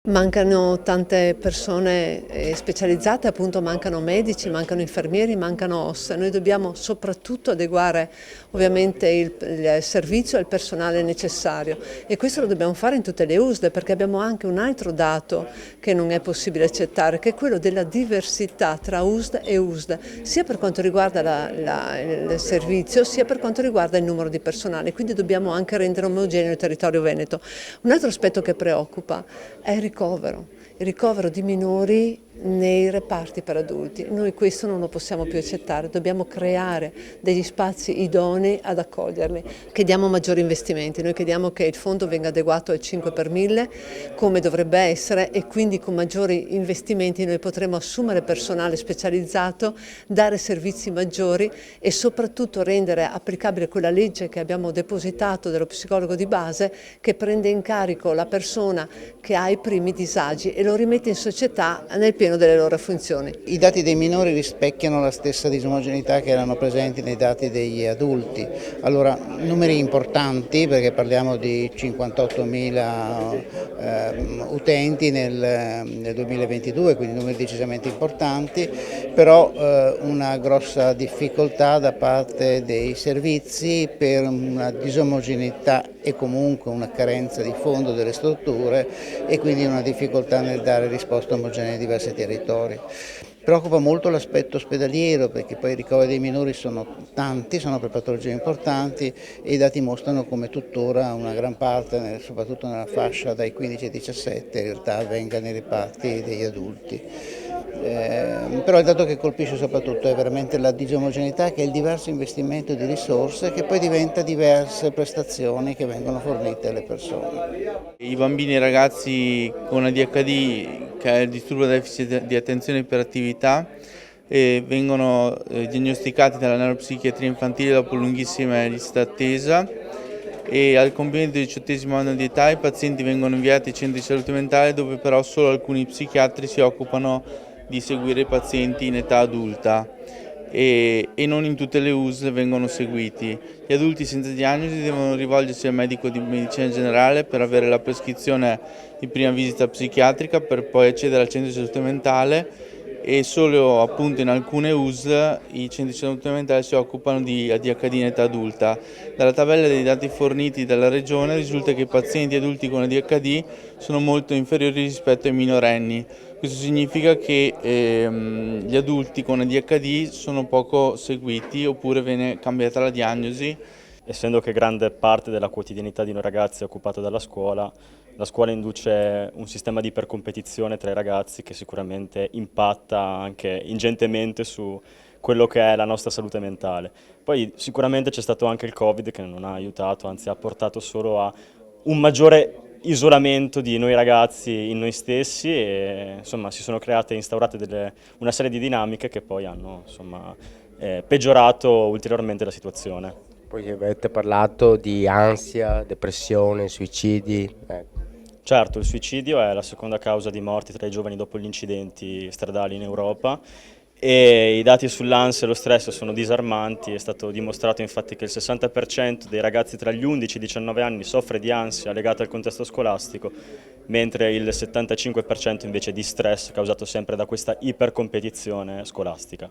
Mancano tante persone specializzate, appunto mancano medici, mancano infermieri, mancano OSS. Noi dobbiamo soprattutto adeguare ovviamente il servizio e il personale necessario e questo lo dobbiamo fare in tutte le USL, perché abbiamo anche un altro dato che non è possibile accettare, che è quello della diversità tra USL e USL, sia per quanto riguarda il servizio sia per quanto riguarda il numero di personale, quindi dobbiamo anche rendere omogeneo il territorio veneto. Un altro aspetto che preoccupa è il ricovero di minori nei reparti per adulti. Noi questo non lo possiamo più accettare, dobbiamo creare degli spazi idonei ad accoglierli. Chiediamo maggiori investimenti, noi chiediamo che il fondo venga adeguato al 5 per 1000 come dovrebbe essere e quindi con maggiori investimenti noi potremo assumere personale specializzato, dare servizi maggiori e soprattutto rendere applicabile quella legge che abbiamo depositato dello psicologo di base che prende in carico la persona che ha i primi disagi e lo rimette in società nel pieno delle loro funzioni. I dati dei minori rispecchiano la stessa disomogeneità che erano presenti nei dati degli adulti. Allora, numeri importanti, perché parliamo di 58.000 utenti nel 2022, quindi numeri decisamente importanti, però una grossa difficoltà da parte dei servizi per una disomogeneità e comunque una carenza di fondo delle strutture e quindi una difficoltà nel dare risposte omogenee ai diversi territori. Preoccupa molto l'aspetto ospedaliero, perché poi i ricoveri dei minori sono tanti, sono per patologie importanti e i dati mostrano come tuttora una gran parte, soprattutto nella fascia dai 15 ai 17, in realtà avvenga nei reparti degli adulti. Però il dato che colpisce soprattutto è veramente la disomogeneità, che è il diverso investimento di risorse che poi diventa diverse prestazioni che vengono fornite alle persone. I bambini e i ragazzi con ADHD, che è il disturbo deficit di attenzione e iperattività, vengono diagnosticati dalla neuropsichiatria infantile dopo lunghissime liste d'attesa e al compimento del 18° anno di età i pazienti vengono inviati ai centri di salute mentale, dove però solo alcuni psichiatri si occupano di seguire i pazienti in età adulta e non in tutte le USL vengono seguiti. Gli adulti senza diagnosi devono rivolgersi al medico di medicina generale per avere la prescrizione di prima visita psichiatrica per poi accedere al centro di salute mentale e solo appunto in alcune USL i centri di salute mentale si occupano di ADHD in età adulta. Dalla tabella dei dati forniti dalla Regione risulta che i pazienti adulti con ADHD sono molto inferiori rispetto ai minorenni. Questo significa che gli adulti con ADHD sono poco seguiti oppure viene cambiata la diagnosi. Essendo che grande parte della quotidianità di noi ragazzi è occupata dalla scuola, la scuola induce un sistema di ipercompetizione tra i ragazzi che sicuramente impatta anche ingentemente su quello che è la nostra salute mentale. Poi sicuramente c'è stato anche il Covid che non ha aiutato, anzi ha portato solo a un maggiore isolamento di noi ragazzi in noi stessi e insomma si sono create e instaurate una serie di dinamiche che poi hanno insomma, peggiorato ulteriormente la situazione. Poi avete parlato di ansia, depressione, suicidi. Certo, il suicidio è la seconda causa di morte tra i giovani dopo gli incidenti stradali in Europa e i dati sull'ansia e lo stress sono disarmanti. È stato dimostrato infatti che il 60% dei ragazzi tra gli 11 e i 19 anni soffre di ansia legata al contesto scolastico, mentre il 75% invece di stress causato sempre da questa ipercompetizione scolastica.